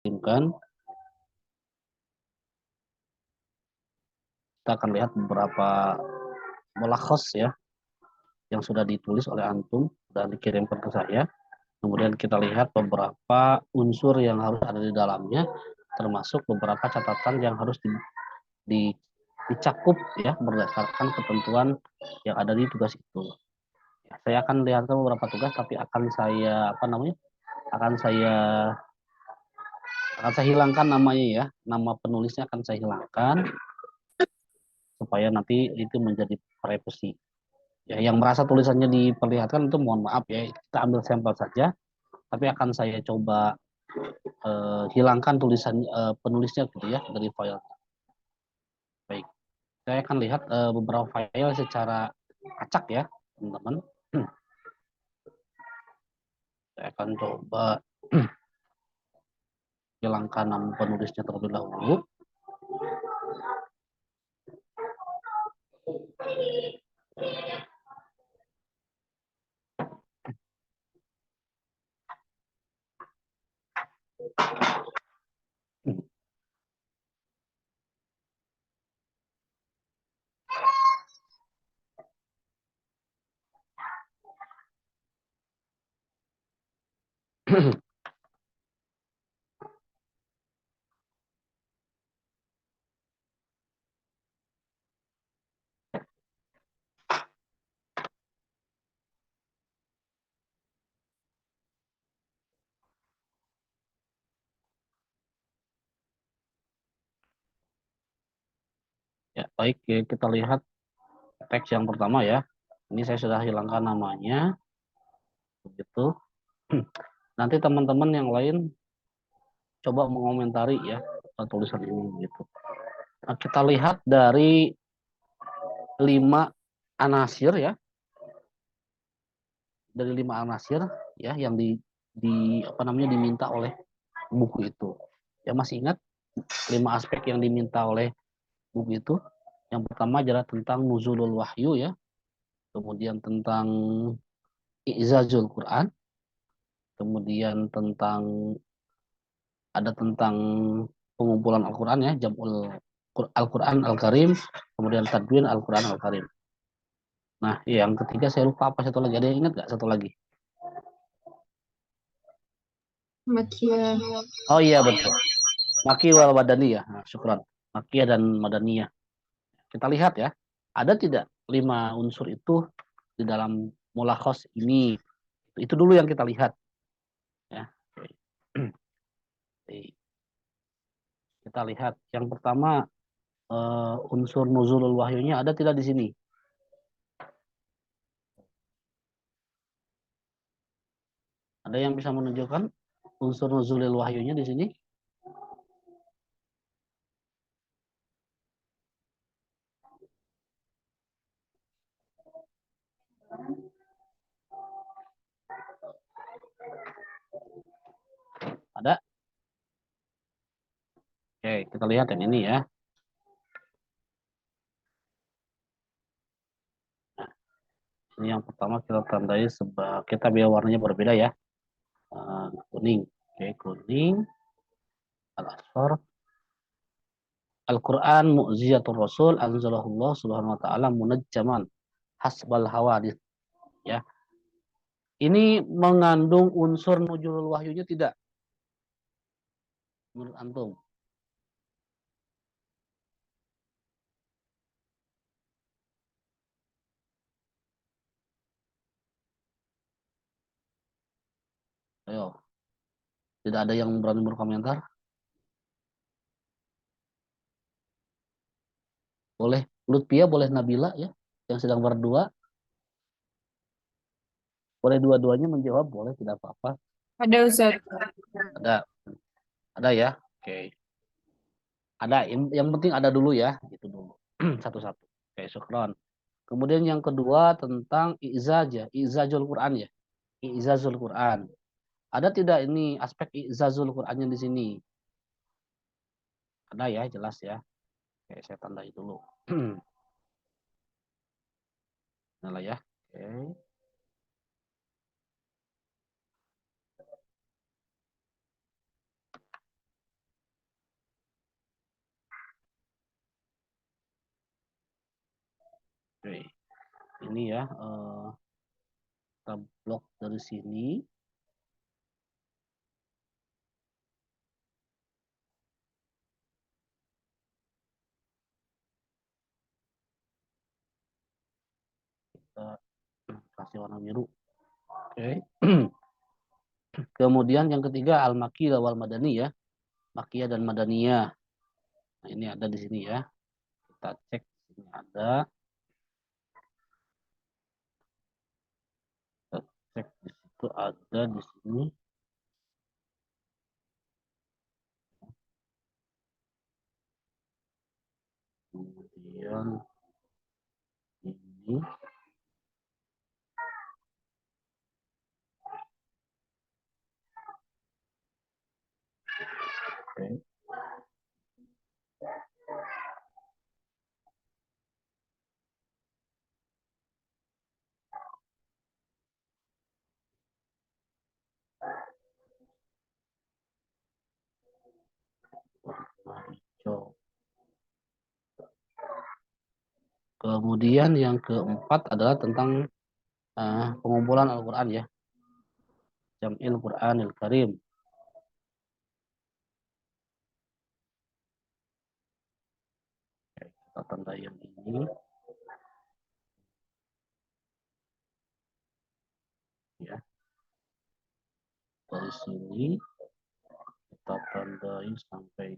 kirimkan, kita akan lihat beberapa mulakhos ya yang sudah ditulis oleh antum dan dikirimkan ke saya. Kemudian kita lihat beberapa unsur yang harus ada di dalamnya, termasuk beberapa catatan yang harus di- dicakup ya berdasarkan ketentuan yang ada di tugas itu. Ya, saya akan lihatkan beberapa tugas, tapi akan saya apa namanya? Akan saya hilangkan namanya ya, nama penulisnya akan saya hilangkan supaya nanti itu menjadi privasi. Ya, yang merasa tulisannya diperlihatkan itu mohon maaf ya, kita ambil sampel saja, tapi akan saya coba hilangkan tulisan penulisnya gitu ya dari file. Baik, saya akan lihat beberapa file secara acak ya, teman-teman. Saya akan coba hilangkan nama penulisnya terlebih dahulu. Ya, baik, ya, kita lihat teks yang pertama ya. Ini saya sudah hilangkan namanya, begitu. Nanti teman-teman yang lain coba mengomentari ya tulisan ini gitu. Nah, kita lihat dari 5 anasir ya, dari 5 anasir ya yang di apa namanya diminta oleh buku itu. Ya masih ingat 5 aspek yang diminta oleh buku itu? Yang pertama adalah tentang nuzulul wahyu ya, kemudian tentang i'zazul Quran, kemudian tentang pengumpulan Al-Quran ya, jamul Al-Quran Al-Karim, kemudian tadwin Al-Quran Al-Karim. Nah, yang ketiga saya lupa apa satu lagi. Ada yang ingat nggak satu lagi? Makiyah. Oh iya betul. Maki wal Madaniyah. Nah, syukran. Makiyah dan Madaniyah. Kita lihat ya. Ada tidak 5 unsur itu di dalam mulakhos ini? Itu dulu yang kita lihat. Ya. Kita lihat. Yang pertama unsur nuzulul wahyunya ada tidak di sini? Ada yang bisa menunjukkan unsur nuzulul wahyunya di sini? Ada? Oke, kita lihat yang ini ya. Nah, ini yang pertama kita tandai sebagai kita biar warnanya berbeda ya. Kuning. Oke, kuning. Al-Asfar. Al-Quran Mu'jizatul Rasul anzalahullah subhanahu wa ta'ala munajjaman hasbal hawadith ya. Ini mengandung unsur nuzulul wahyunya tidak menurut antum? Ayo, tidak ada yang berani berkomentar? Boleh Lutfia, boleh Nabila ya yang sedang berdua, boleh dua-duanya menjawab, boleh tidak apa-apa. Ada Ustaz. Ada, ya. Oke. Ada, yang penting ada dulu ya, itu dulu. Satu-satu. Oke, syukron. Kemudian yang kedua tentang i'zazul Quran ya. I'zazul Quran. Ada tidak ini aspek i'zazul Qurannya di sini? Ada ya, jelas ya. Oke, saya tandai dulu. Nah ya. Oke. Oke, ini ya kita blok dari sini. Kita kasih warna biru. Oke. Kemudian yang ketiga al-makiyah wal madani ya. Makiyah dan madaniyah. Nah, ini ada di sini ya. Kita cek ini ada. Kita cek di situ ada di sini. Kemudian ini. Oke. Warna hijau. Kemudian yang keempat adalah tentang pengumpulan Al-Quran ya. Jam'il Quranil Karim. Kita tanda yang ini. Ya. Dari sini kita tandai sampai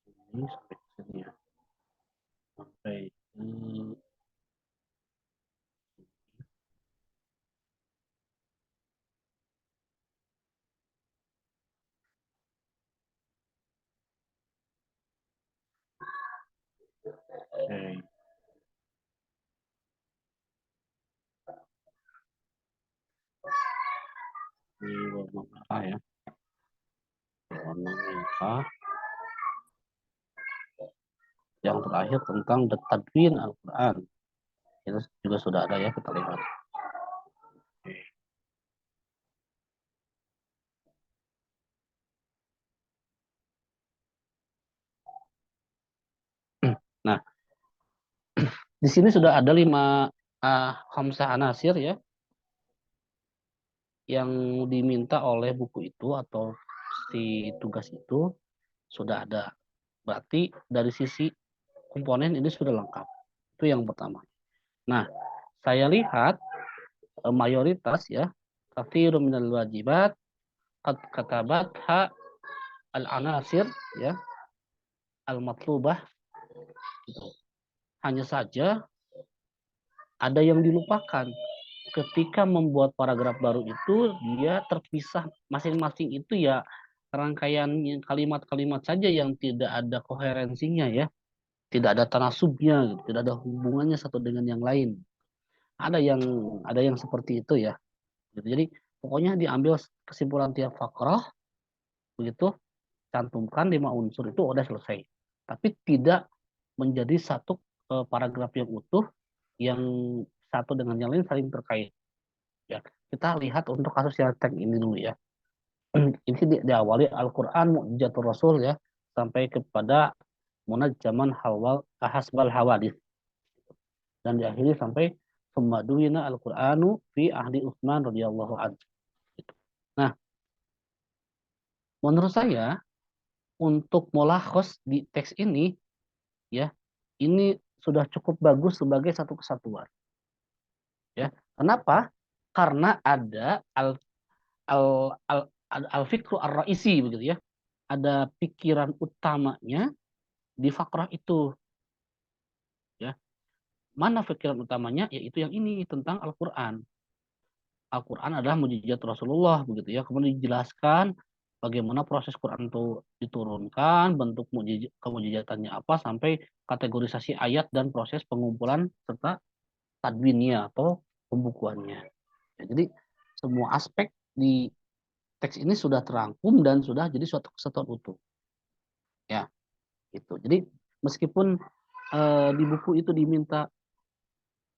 di sini sampai sini ya. Sampai di oke. Di warna merah ya. Warna merah. Yang terakhir tentang tadwin Al-Quran. Itu juga sudah ada ya, kita lihat. Nah, di sini sudah ada 5 khamsah anasir ya, yang diminta oleh buku itu atau si tugas itu sudah ada. Berarti dari sisi komponen ini sudah lengkap. Itu yang pertama. Nah, saya lihat mayoritas ya, katsirun minal wajibat qad katabatha al-anasir ya, al-matlubah. Hanya saja ada yang dilupakan. Ketika membuat paragraf baru itu, dia terpisah masing-masing itu ya rangkaian kalimat-kalimat saja yang tidak ada koherensinya ya, tidak ada tanasubnya, gitu. Tidak ada hubungannya satu dengan yang lain. Ada yang ada yang seperti itu ya. Gitu. Jadi pokoknya diambil kesimpulan tiap fakrah, begitu, cantumkan 5 unsur itu udah selesai. Tapi tidak menjadi satu paragraf yang utuh yang satu dengan yang lain saling terkait. Ya, kita lihat untuk kasus yang tag ini dulu ya. Ini diawali Al-Quran Mu'jizatul Rasul ya, sampai kepada Munajjaman Hasbal Hawadith, dan diakhiri sampai Summaduwina Al-Quranu fi ahdi Utsman radhiyallahu anhu. Nah, menurut saya untuk mulakhos di teks ini ya, ini sudah cukup bagus sebagai satu kesatuan ya. Kenapa? Karena ada al al al al fikru ar-raisi begitu ya. Ada pikiran utamanya di fakrah itu ya. Mana pikiran utamanya? Yaitu yang ini tentang Al-Qur'an. Al-Quran adalah mujizat Rasulullah begitu ya. Kemudian dijelaskan bagaimana proses Quran itu diturunkan, bentuk kemujizatannya apa, sampai kategorisasi ayat dan proses pengumpulan serta tadwinnya atau pembukuannya. Ya, jadi semua aspek di teks ini sudah terangkum dan sudah jadi suatu kesatuan utuh. Ya, gitu. Jadi meskipun di buku itu diminta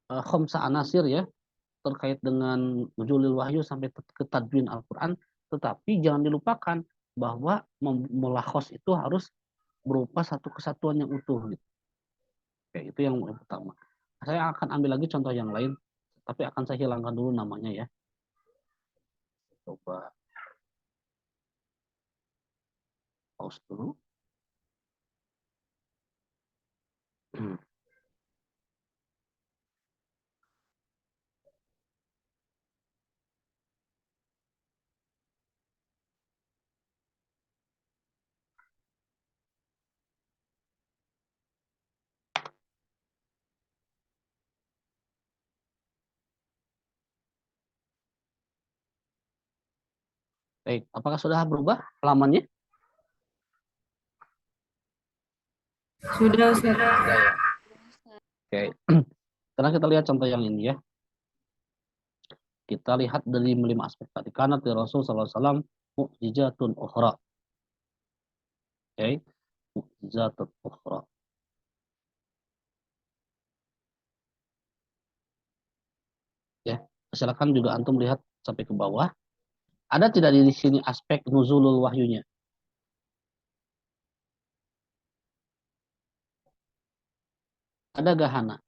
khamsa anasir ya, terkait dengan nuzulil wahyu sampai ke tadwin Al-Quran, tetapi jangan dilupakan bahwa mulakhos itu harus berupa satu kesatuan yang utuh gitu. Oke, itu yang pertama. Saya akan ambil lagi contoh yang lain, tapi akan saya hilangkan dulu namanya ya. Coba pause dulu. Baik, apakah sudah berubah halamannya? Sudah, Ustaz. Sudah ya. Oke, sekarang kita lihat contoh yang ini ya. Kita lihat dari 5 aspek tadi. Karena di Rasul SAW mu'jizatun ukhra. Oke, mu'jizatun ukhra. Ya, silakan juga antum lihat sampai ke bawah. Ada tidak di sini aspek nuzulul wahyunya? Ada gak Hana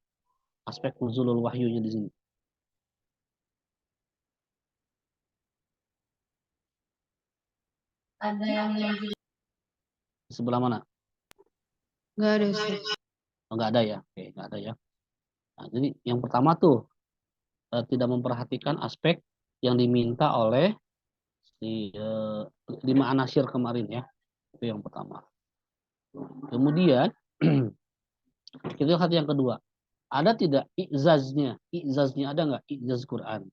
aspek nuzulul wahyunya di sini? Ada yang Di sebelah mana? enggak ada, Ustaz. Oh, nggak ada ya? Oke, nggak ada ya. Nah, jadi yang pertama tuh tidak memperhatikan aspek yang diminta oleh si 5 anasir kemarin ya. Itu yang pertama. Kemudian kita lihat yang kedua. Ada tidak i'zaznya? I'zaznya ada nggak? I'zaz Quran.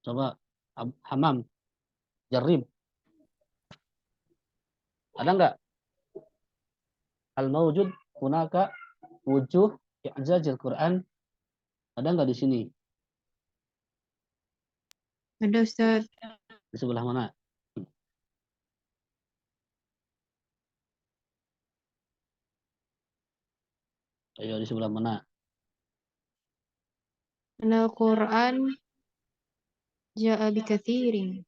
Coba Hamam, Jarib. Ada nggak? Al-mawjud, hunaka, wujuh, i'zazil Quran. Ada nggak di sini? Ada, Ustaz. Di sebelah mana? Ayo di sebelah mana? Al-Quran ja'a bikathirin.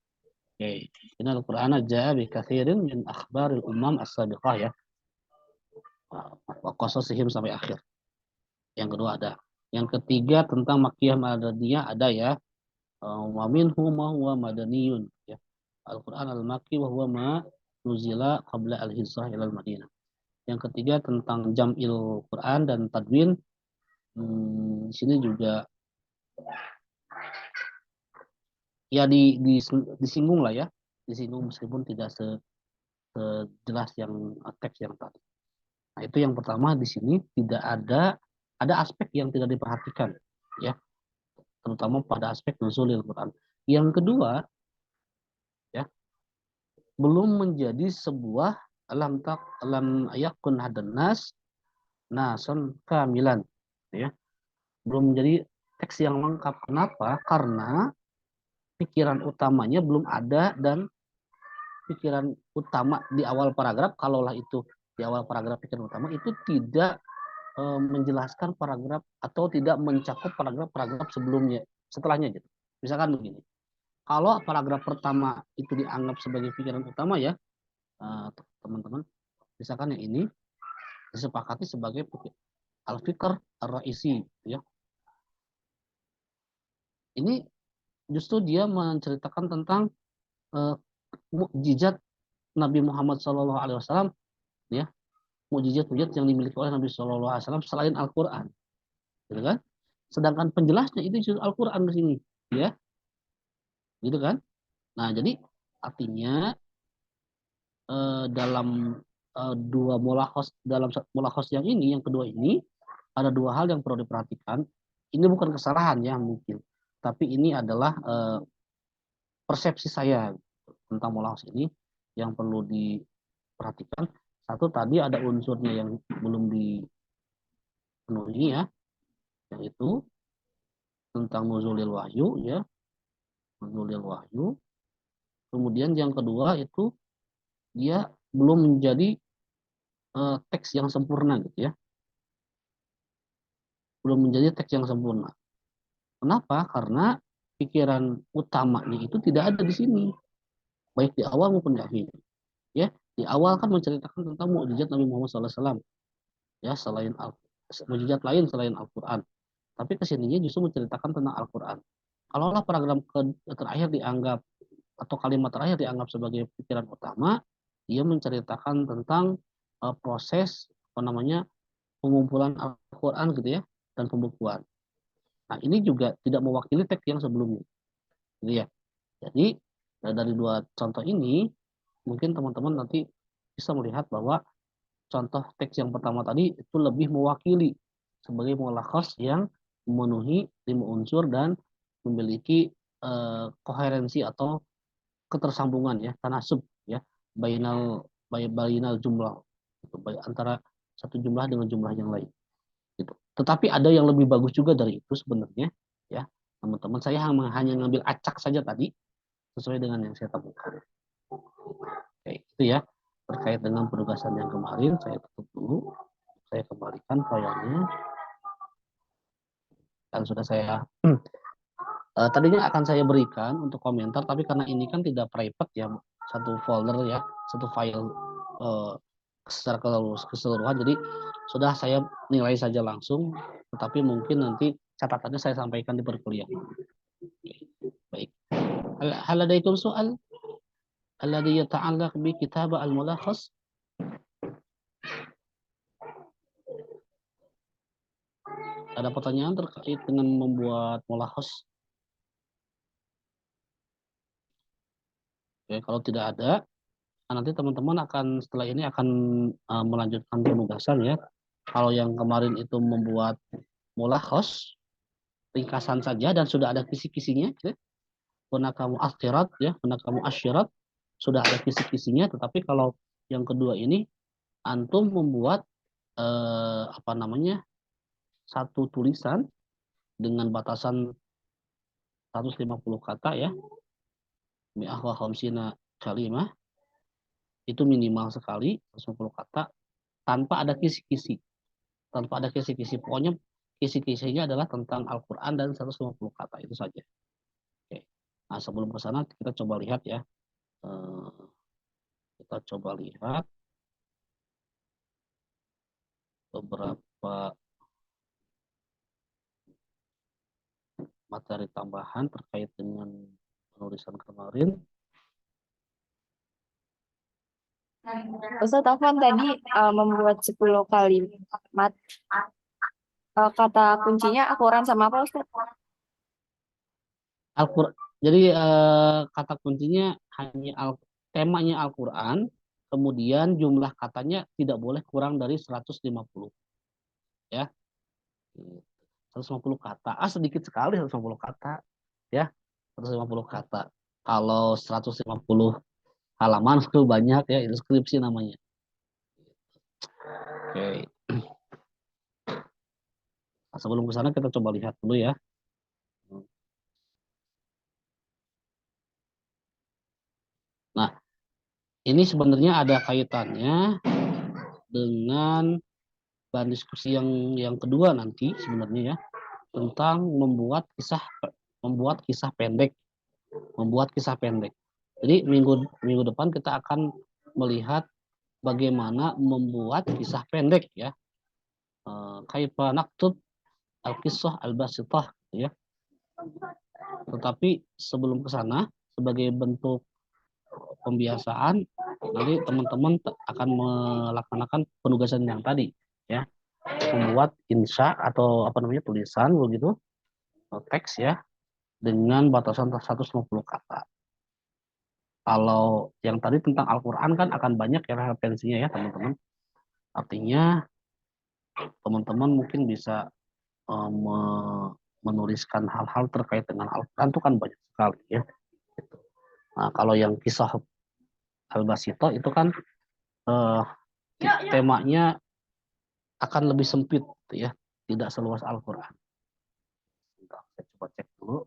Oke. Ini Al-Quran ja'a bi katsirin min akhbaril umam as-sabiqah ya. Wa qasasihim sampai akhir. Yang kedua ada. Yang ketiga tentang Makkiyah Madaniyah ada ya. Wa minhu ma huwa madaniyun ya. Al-Quran al-Makki wa huwa ma nuzila qabla al-hijrah ila al-Madinah. Yang ketiga tentang jam'il Quran dan tadwin. Di sini juga ya disinggung lah ya. Disinggung meskipun tidak sejelas yang teks yang tadi. Nah, itu yang pertama di sini tidak ada aspek yang tidak diperhatikan ya, terutama pada aspek nuzulil Quran. Yang kedua ya, belum menjadi sebuah alam yakun hadan nas nason kamilan ya. Belum menjadi teks yang lengkap. Kenapa? Karena pikiran utamanya belum ada dan pikiran utama di awal paragraf, kalaulah itu di awal paragraf pikiran utama itu tidak menjelaskan paragraf atau tidak mencakup paragraf-paragraf sebelumnya, setelahnya gitu. Misalkan begini, kalau paragraf pertama itu dianggap sebagai pikiran utama ya, teman-teman, misalkan yang ini disepakati sebagai al-fikr ar-raisi ya. Ini justru dia menceritakan tentang mukjizat Nabi Muhammad SAW ya, mukjizat-mukjizat yang dimiliki oleh Nabi SAW selain Al-Quran, gitu kan? Sedangkan penjelasnya itu justru Al-Quran di sini, ya, gitu kan? Nah, jadi artinya dalam dua mulahos dalam mulahos yang ini, yang kedua ini ada dua hal yang perlu diperhatikan. Ini bukan kesalahan ya mungkin, tapi ini adalah persepsi saya tentang mulahos ini yang perlu diperhatikan. Satu tadi ada unsurnya yang belum dipenuhi ya, yaitu tentang nuzulil wahyu ya, nuzulil wahyu. Kemudian yang kedua itu dia belum menjadi teks yang sempurna gitu ya. Belum menjadi teks yang sempurna. Kenapa? Karena pikiran utamanya itu tidak ada di sini, baik di awal maupun di akhir. Ya, di awal kan menceritakan tentang mukjizat Nabi Muhammad SAW. Ya, selain mukjizat lain selain Al-Quran. Tapi kesininya justru menceritakan tentang Al-Quran. Kalaulah paragraf terakhir dianggap atau kalimat terakhir dianggap sebagai pikiran utama, ia menceritakan tentang proses apa namanya pengumpulan Al-Quran gitu ya dan pembukuan. Nah ini juga tidak mewakili teks yang sebelumnya, gitu ya. Jadi dari dua contoh ini mungkin teman-teman nanti bisa melihat bahwa contoh teks yang pertama tadi itu lebih mewakili sebagai mulakhas yang memenuhi 5 unsur dan memiliki koherensi atau ketersambungan ya tanasub ya bainal jumlah gitu, antara satu jumlah dengan jumlah yang lain gitu. Tetapi ada yang lebih bagus juga dari itu sebenarnya ya teman-teman. Saya hanya ngambil acak saja tadi sesuai dengan yang saya temukan. Oke, itu ya terkait dengan penugasan yang kemarin. Saya tutup dulu. Saya kembalikan filenya dan sudah saya tadinya akan saya berikan untuk komentar, tapi karena ini kan tidak private ya, satu folder ya, satu file uh, secara keseluruhan, jadi sudah saya nilai saja langsung, tetapi mungkin nanti catatannya saya sampaikan di perkuliahan. Baik. Hal ladaikum soal alladhi yata'allaq bi kitab al-mulakhas? Ada pertanyaan terkait dengan membuat mulakhas? Oke, kalau tidak ada, nanti teman-teman akan setelah ini akan melanjutkan penugasan ya. Kalau yang kemarin itu membuat mulakhas ringkasan saja dan sudah ada kisi-kisinya, ya. Pernah kamu akhirat ya, pernah kamu asyirat sudah ada kisi-kisinya. Tetapi kalau yang kedua ini antum membuat apa namanya satu tulisan dengan batasan 150 kata ya, mi'ah wa khamsina kalimah, itu minimal sekali 150 kata tanpa ada kisi-kisi. Tanpa ada kisi-kisi. Pokoknya kisi-kisinya adalah tentang Al-Quran dan 150 kata itu saja. Oke. Nah sebelum ke sana kita coba lihat ya. Kita coba lihat beberapa materi tambahan terkait dengan penulisan kemarin. Ustaz Afwan tadi membuat 10 kalimat. Kata kuncinya Al-Quran sama apa Ustaz? Al-Quran. Jadi kata kuncinya hanya temanya Al-Quran, kemudian jumlah katanya tidak boleh kurang dari 150 ya. 150 kata. Sedikit sekali 150 kata ya. 150 kata. Kalau 150 halaman itu banyak ya, itu skripsi namanya. Oke. Nah, sebelum ke sana kita coba lihat dulu ya. Nah, ini sebenarnya ada kaitannya dengan bahan diskusi yang kedua nanti sebenarnya ya, tentang membuat kisah pendek, Jadi minggu depan kita akan melihat bagaimana membuat kisah pendek ya. Kaifa naktub al-qissah al-basitah ya. Tetapi sebelum ke sana sebagai bentuk pembiasaan nanti teman-teman akan melaksanakan penugasan yang tadi ya, membuat insya atau apa namanya tulisan begitu teks ya dengan batasan 150 kata. Kalau yang tadi tentang Al-Quran kan akan banyak ya referensinya ya teman-teman. Artinya teman-teman mungkin bisa menuliskan hal-hal terkait dengan Al-Quran itu kan banyak sekali ya. Nah kalau yang kisah Al-Basito itu kan eh, temanya akan lebih sempit ya, tidak seluas Al-Quran. Saya coba cek dulu.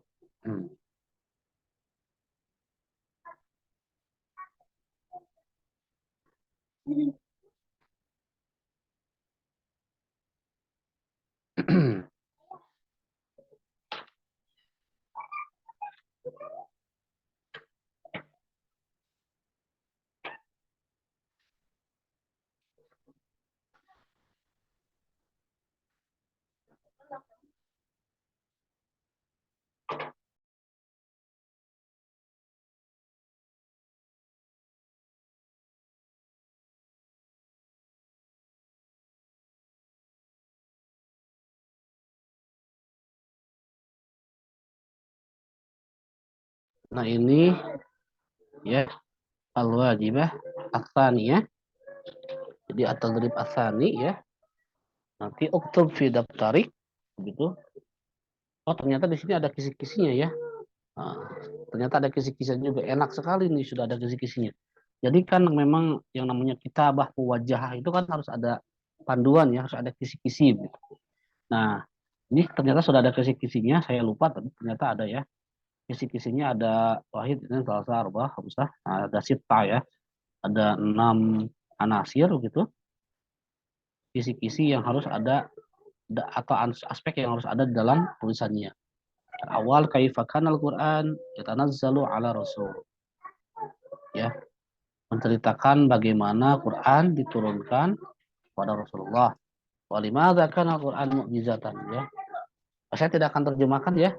Nah ini ya al-wajibah ats-tsaniyah. Jadi at-tadrib ats-tsani ya. Nanti uktub fi daftarik gitu. Oh ternyata di sini ada kisi-kisinya ya. Nah, ternyata ada kisi-kisinya juga. Enak sekali nih sudah ada kisi-kisinya. Jadi kan memang yang namanya kitabah muwajjahah itu kan harus ada panduan ya, harus ada kisi-kisi gitu. Nah, ini ternyata sudah ada kisi-kisinya, saya lupa tapi ternyata ada ya. Kisi-kisinya ada wahid ini salasa arba'ah khamsah, nah, ada sita ya. Ada 6 anasir gitu. Kisi-kisi yang harus ada atau aspek yang harus ada di dalam tulisannya. Awal kaifa kana al-Qur'an yatanazzalu ala rasul. Ya, menceritakan bagaimana Quran diturunkan kepada Rasulullah. Walimadza kana al-Qur'an mu'jizatan ya. Saya tidak akan terjemahkan ya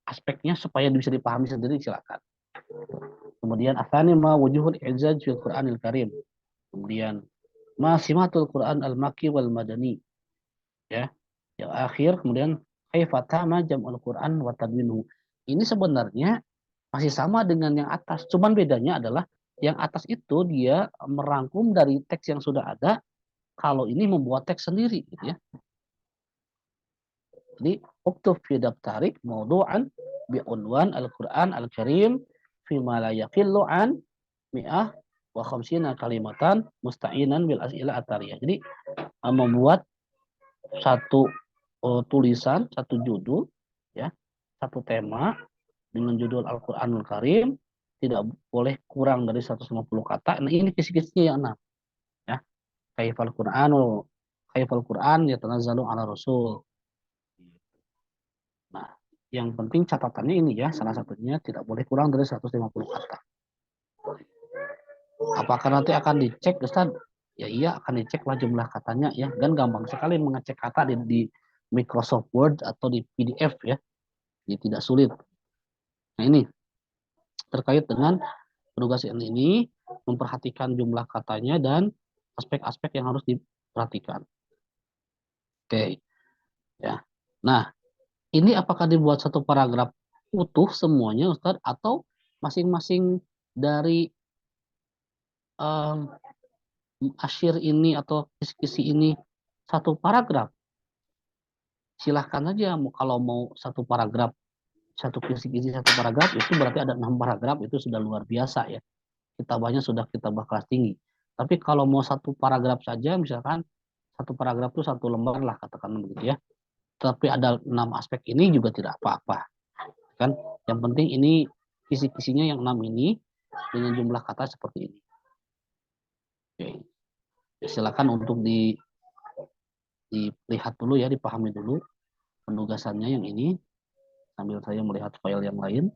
aspeknya supaya bisa dipahami sendiri silakan. Kemudian atsani ma wujuhul i'jaz fil Qur'anil Karim. Kemudian ma simatul Qur'an al-Makki wal Madani ya. Yang akhir kemudian kaifa tama jam'ul Qur'an wa tadwinuhu. Ini sebenarnya masih sama dengan yang atas, cuman bedanya adalah yang atas itu dia merangkum dari teks yang sudah ada, kalau ini membuat teks sendiri gitu ya. Jadi uktub fi daftarik mawdu'an bi unwan Al-Qur'an Al-Karim fi ma la yaqillu an mi'ah wa khamsina kalimatan musta'inan bil as'ila atariyah. Jadi membuat satu tulisan, satu judul ya, satu tema dengan judul Al-Qur'anul Karim tidak boleh kurang dari 150 kata. Nah, ini kisi-kisinya yang 6 ya. Kaifal Qur'an yatanazzalu ala Rasul. Nah, yang penting catatannya ini ya, salah satunya tidak boleh kurang dari 150 kata. Apakah nanti akan dicek, Ustaz? Ya iya, akan dicek lah jumlah katanya ya. Dan gampang sekali mengecek kata di Microsoft Word atau di PDF ya. Jadi tidak sulit. Nah, ini terkait dengan penugasan ini memperhatikan jumlah katanya dan aspek-aspek yang harus diperhatikan. Oke, ya. Nah, ini apakah dibuat satu paragraf utuh semuanya, Ustadz, atau masing-masing dari um, asyir ini atau kisi-kisi ini satu paragraf? Silahkan aja, kalau mau satu paragraf, satu kisi-kisi satu paragraf, itu berarti ada 6 paragraf, itu sudah luar biasa ya. Kitabahnya sudah kitabah kelas tinggi. Tapi kalau mau satu paragraf saja, misalkan satu paragraf itu satu lembar lah, katakan begitu ya. Tapi ada 6 aspek ini juga tidak apa-apa. Kan yang penting ini kisi-kisinya yang 6 ini dengan jumlah kata seperti ini. Oke. Ya, silakan untuk dilihat dulu ya, dipahami dulu penugasannya yang ini sambil saya melihat file yang lain.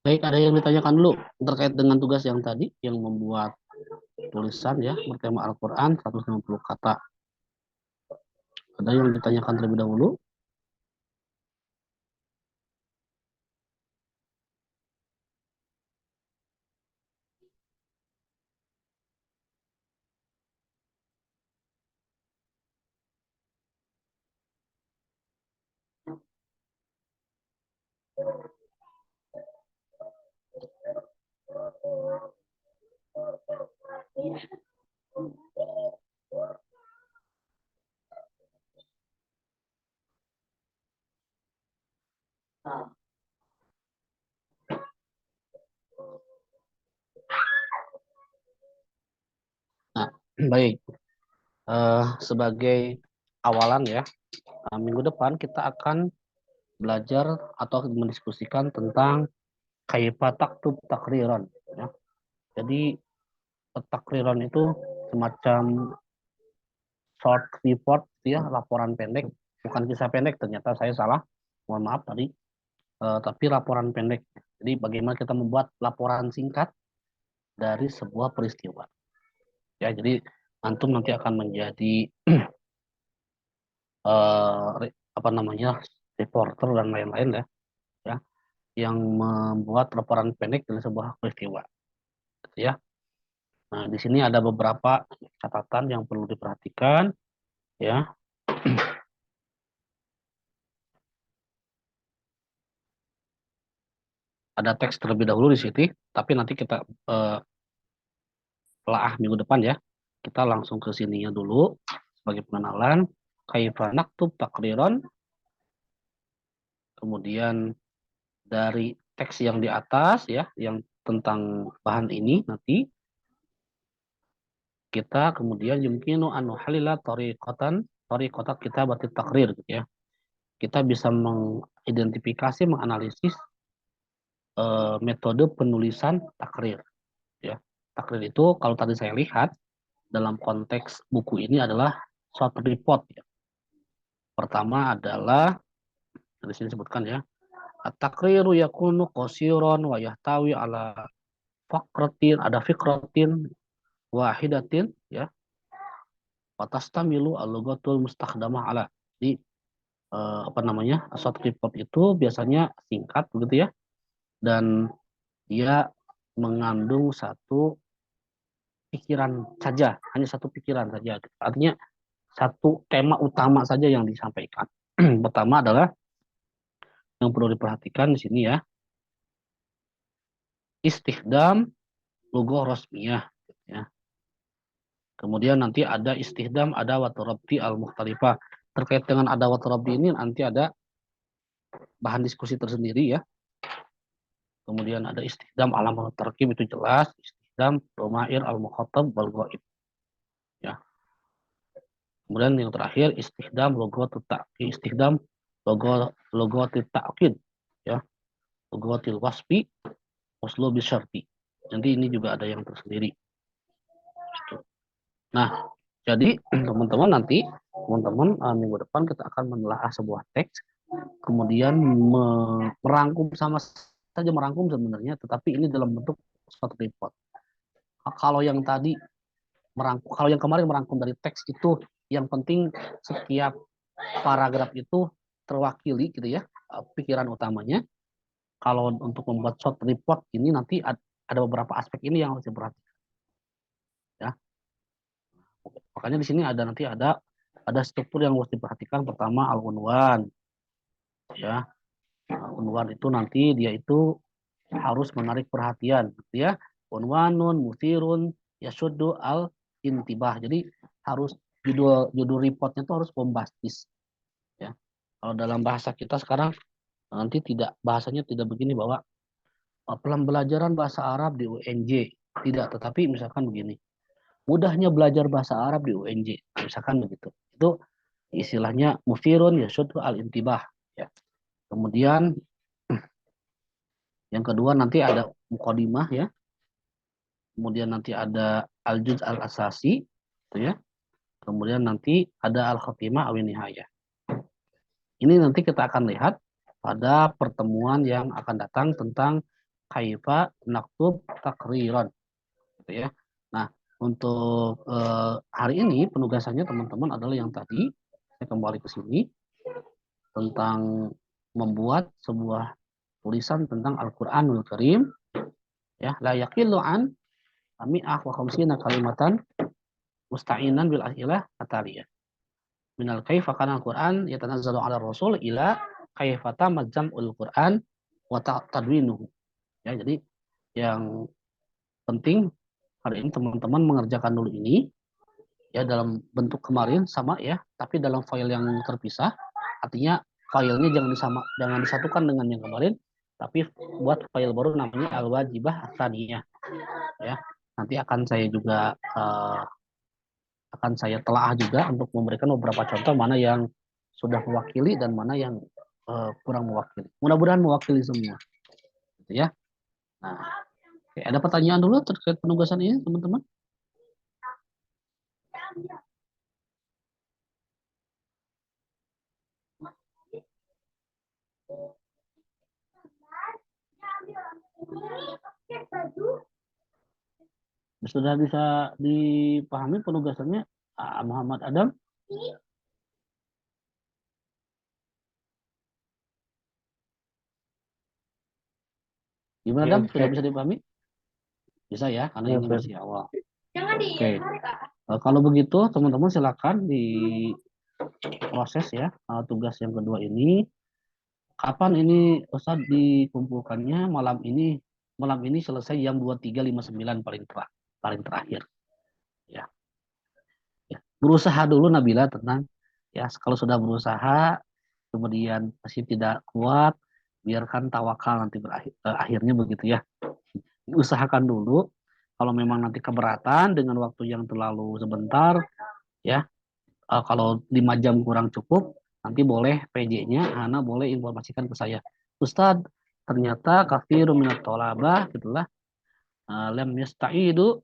Baik, ada yang ditanyakan dulu terkait dengan tugas yang tadi, yang membuat tulisan ya, bertema Al-Quran, 150 kata. Ada yang ditanyakan terlebih dahulu? Nah, baik. Sebagai awalan ya, minggu depan kita akan belajar atau mendiskusikan tentang kaifa taktub takriran. Ya. Jadi takriran itu semacam short report ya, laporan pendek, bukan kisah pendek, ternyata saya salah, mohon maaf tadi. Tapi laporan pendek. Jadi bagaimana kita membuat laporan singkat dari sebuah peristiwa. Ya, jadi antum nanti akan menjadi apa namanya, reporter dan lain-lain ya, ya, yang membuat laporan pendek dari sebuah peristiwa, gitu ya. Nah, di sini ada beberapa catatan yang perlu diperhatikan, ya. Ada teks terlebih dahulu di sini, tapi nanti kita telah minggu depan ya. Kita langsung ke sininya dulu sebagai pengenalan. Kaifa naktub takriron, kemudian dari teks yang di atas ya, yang tentang bahan ini nanti kita kemudian yumkinu anu halila tariqatan kita batik takrir gitu ya. Kita bisa mengidentifikasi, menganalisis metode penulisan takrir ya. Takrir itu kalau tadi saya lihat dalam konteks buku ini adalah short report ya. Pertama adalah di sini disebutkan ya, at-takriru yakunu qasiran wa yahtawi ala fakratin, ada fikratin wahidatin ya, watastamilu al-lughatul mustakhdamah ala. Jadi apa namanya, short report itu biasanya singkat begitu ya, dan dia mengandung satu pikiran saja, hanya satu pikiran saja. Artinya satu tema utama saja yang disampaikan. Pertama adalah yang perlu diperhatikan di sini ya, istihdam logo rosmiyah. Ya. Kemudian nanti ada istihdam ada watorabti al-mukhtalifah. Terkait dengan ada watorabti ini nanti ada bahan diskusi tersendiri ya. Kemudian ada istihdam alam tarkim, itu jelas. Istihdam domair al-mukhatab wal ghaib. Ya. Kemudian yang terakhir istihdam logo ta'kid, istihdam logo ta'kid ya. Logo wasfi uslu bisyarti. Nanti ini juga ada yang tersendiri. Gitu. Nah, jadi teman-teman nanti minggu depan kita akan menelaah sebuah teks, kemudian merangkum, sama saja merangkum sebenarnya, tetapi ini dalam bentuk short report. Kalau yang tadi merangkum, kalau yang kemarin merangkum dari teks itu, yang penting setiap paragraf itu terwakili gitu ya, pikiran utamanya. Kalau untuk membuat short report ini nanti ada beberapa aspek ini yang harus diperhatikan ya. Makanya di sini ada struktur yang harus diperhatikan. Pertama al-unwan ya. Unwan itu nanti dia itu harus menarik perhatian gitu ya. Unwanun musirun yasuddu al intibah. Jadi harus judul reportnya itu harus bombastis ya. Kalau dalam bahasa kita sekarang nanti bahasanya tidak begini, bahwa pembelajaran bahasa Arab di UNJ tidak, tetapi misalkan begini, mudahnya belajar bahasa Arab di UNJ misalkan begitu. Itu istilahnya mufirun yasuddu al intibah ya. Kemudian yang kedua nanti ada muqaddimah ya. Kemudian nanti ada al-juz al-asasi gitu ya. Kemudian nanti ada al-khatimah awin nihayah. Ini nanti kita akan lihat pada pertemuan yang akan datang tentang kaifa naktub takriran, gitu ya. Nah, untuk hari ini penugasannya teman-teman adalah yang tadi, saya kembali ke sini tentang membuat sebuah tulisan tentang Al-Qur'anul Karim, ya, la yaqillu an mi'ah wa khamsina kalimatan musta'inan bil as'ilah ataliyah. Minal kaifa kana Al-Qur'an yatanazzalu 'ala Rasul ila kaifa tamma jam'ul Qur'an wa tadwinuhu. Ya, jadi yang penting hari ini teman-teman mengerjakan dulu ini ya dalam bentuk kemarin sama ya, tapi dalam file yang terpisah. Artinya filenya jangan disatukan dengan yang kemarin, tapi buat file baru namanya al-wajibah tsaniyah ya. Nanti akan saya juga akan saya telaah juga untuk memberikan beberapa contoh mana yang sudah mewakili dan mana yang kurang mewakili. Mudah-mudahan mewakili semua, gitu ya. Nah, oke, ada pertanyaan dulu terkait penugasan ini, teman-teman? Sudah bisa dipahami penugasannya, Muhammad Adam? Gimana, Adam? Sudah bisa dipahami? Bisa ya, karena ini masih awal. Oke. Kalau begitu, teman-teman silakan diproses ya tugas yang kedua ini. Kapan ini Ustaz dikumpulkannya? Malam ini selesai jam 23.59 paling terakhir. Ya. Ya. Berusaha dulu Nabila, tenang. Ya, kalau sudah berusaha kemudian masih tidak kuat, biarkan tawakal nanti akhirnya begitu ya. Usahakan dulu. Kalau memang nanti keberatan dengan waktu yang terlalu sebentar, ya, kalau 5 jam kurang cukup, nanti boleh PJ-nya, Ana boleh informasikan ke saya. Ustadz, ternyata kafiru minat tolabah, gitulah, lam yasta'idu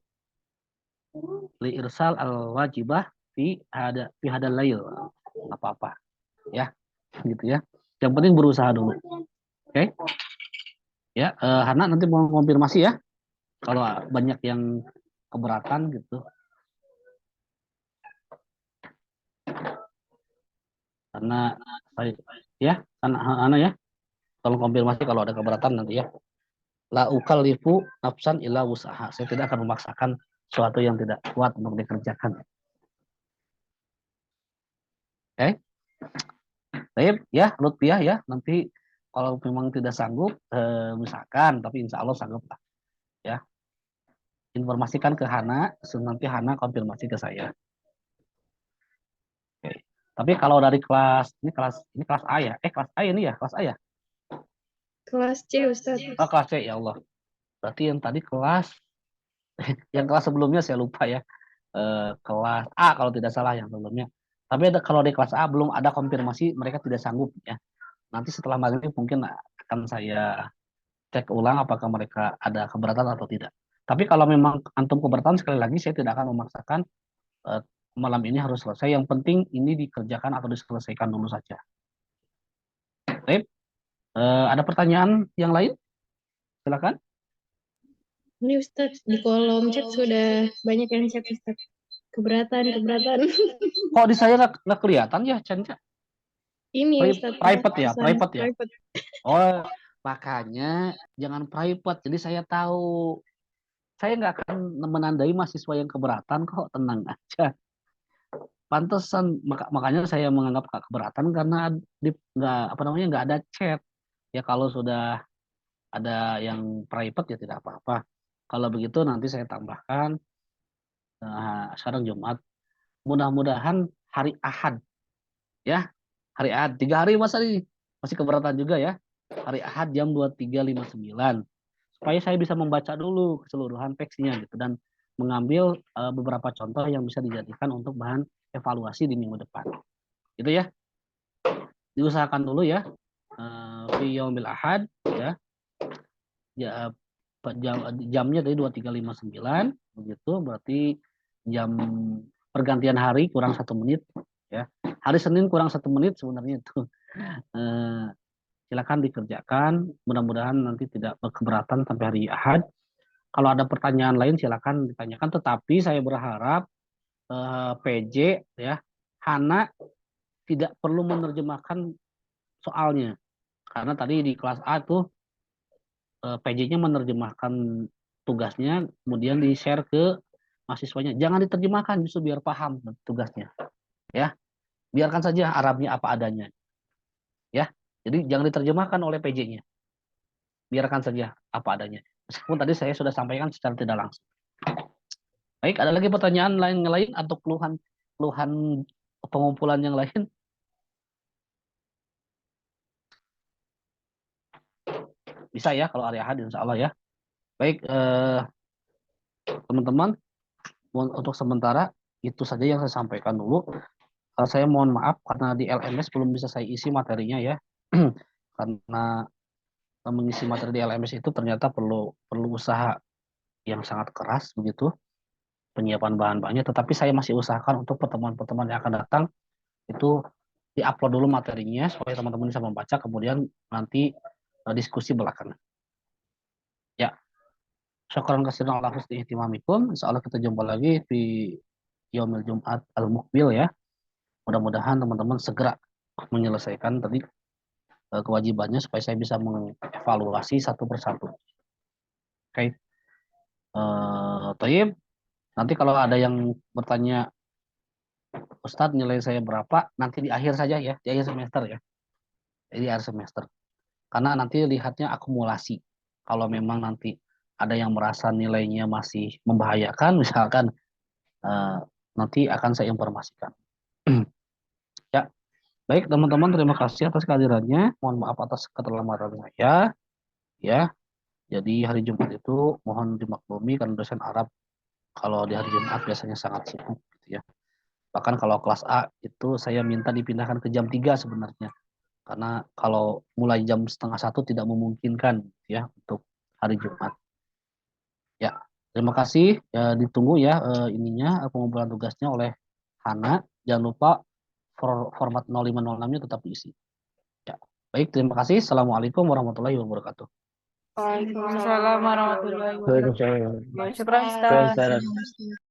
li irsal al-wajibah fi hadal lail. Nggak apa-apa, ya, gitu ya. Yang penting berusaha dulu. Oke? Ya, Hana nanti mau konfirmasi ya. Kalau banyak yang keberatan gitu. Karena saya ya, Hana ya, tolong konfirmasi kalau ada keberatan nanti ya. La ukallifu nafsan illa wusaha. Saya tidak akan memaksakan sesuatu yang tidak kuat untuk dikerjakan. Oke? Baik, ya, Lutfiah ya. Nanti kalau memang tidak sanggup, misalkan, tapi insya Allah sanggup lah. Ya, informasikan ke Hana, nanti Hana konfirmasi ke saya. Oke. Tapi kalau dari ini kelas A ya? Kelas A ini ya, kelas A ya? Kelas C, Ustaz. Oh, kelas C ya Allah. Berarti yang tadi yang kelas sebelumnya saya lupa ya. Kelas A kalau tidak salah yang sebelumnya. Tapi kalau di kelas A belum ada konfirmasi mereka tidak sanggup ya. Nanti setelah maghrib mungkin akan saya cek ulang apakah mereka ada keberatan atau tidak. Tapi kalau memang antum keberatan, sekali lagi saya tidak akan memaksakan malam ini harus selesai. Yang penting ini dikerjakan atau diselesaikan dulu saja. Baik. Ada pertanyaan yang lain? Silakan. Ini Ustaz, di kolom chat sudah banyak yang chat Ustaz. Keberatan. Kok di saya nggak kelihatan ya, Chan? Ini Ustaz. Private ya, Pesan private ya. private. Oh, makanya jangan private. Jadi saya tahu. Saya nggak akan menandai mahasiswa yang keberatan kok, tenang aja. Pantesan makanya saya menganggap keberatan karena nggak ada chat. Ya kalau sudah ada yang private ya tidak apa-apa. Kalau begitu nanti saya tambahkan sekarang Jumat. Mudah-mudahan hari Ahad ya. Hari Ahad 3 hari masa nih masih keberatan juga ya. Hari Ahad jam 23.59 supaya saya bisa membaca dulu keseluruhan teksnya gitu dan mengambil beberapa contoh yang bisa dijadikan untuk bahan evaluasi di minggu depan. Gitu ya. Diusahakan dulu ya. Fi yaumil Ahad ya. Ya jamnya tadi 23.59 begitu, berarti jam pergantian hari kurang 1 menit ya. Hari Senin kurang 1 menit sebenarnya itu. silakan dikerjakan. Mudah-mudahan nanti tidak keberatan sampai hari Ahad. Kalau ada pertanyaan lain silakan ditanyakan. Tetapi saya berharap PJ ya, Hana tidak perlu menerjemahkan soalnya. Karena tadi di kelas A tuh PJ-nya menerjemahkan tugasnya, kemudian di-share ke mahasiswanya. Jangan diterjemahkan, justru biar paham tugasnya. Ya, biarkan saja Arabnya apa adanya. Ya, jadi jangan diterjemahkan oleh PJ-nya. Biarkan saja apa adanya. Meskipun tadi saya sudah sampaikan secara tidak langsung. Baik, ada lagi pertanyaan lain atau keluhan pengumpulan yang lain? Bisa ya kalau hari Ahad insya Allah ya. Baik, teman-teman, untuk sementara itu saja yang saya sampaikan dulu. Saya mohon maaf karena di LMS belum bisa saya isi materinya ya. Karena mengisi materi di LMS itu ternyata perlu usaha yang sangat keras begitu, penyiapan bahan-bahannya. Tetapi saya masih usahakan untuk pertemuan-pertemuan yang akan datang itu diupload dulu materinya supaya teman-teman bisa membaca, kemudian nanti diskusi belakangan. Ya, syukran kasiran ala husni ihtimamikum. Insya Allah kita jumpa lagi di Yaumil Jumat Al-Muqbil ya. Mudah-mudahan teman-teman segera menyelesaikan tadi kewajibannya supaya saya bisa mengevaluasi satu persatu. Oke, Taib. Nanti kalau ada yang bertanya, Ustadz nilai saya berapa? Nanti di akhir saja ya, di akhir semester ya. Di akhir semester. Karena nanti lihatnya akumulasi. Kalau memang nanti ada yang merasa nilainya masih membahayakan, misalkan nanti akan saya informasikan. Ya, baik teman-teman, terima kasih atas kehadirannya. Mohon maaf atas keterlambatan saya. Ya, jadi hari Jumat itu mohon dimaklumi karena dosen Arab kalau di hari Jumat biasanya sangat sibuk gitu ya. Bahkan kalau kelas A itu saya minta dipindahkan ke jam 3 sebenarnya. Karena kalau mulai jam setengah 1 tidak memungkinkan ya untuk hari Jumat. Ya, terima kasih. Ya, ditunggu ya ininya pengumpulan tugasnya oleh Hana. Jangan lupa format 0506-nya tetap diisi. Ya. Baik, terima kasih. Assalamualaikum warahmatullahi wabarakatuh. Waalaikumsalam warahmatullahi wabarakatuh. Waalaikumsalam. Syukran, Ustaz. Waalaikumsalam.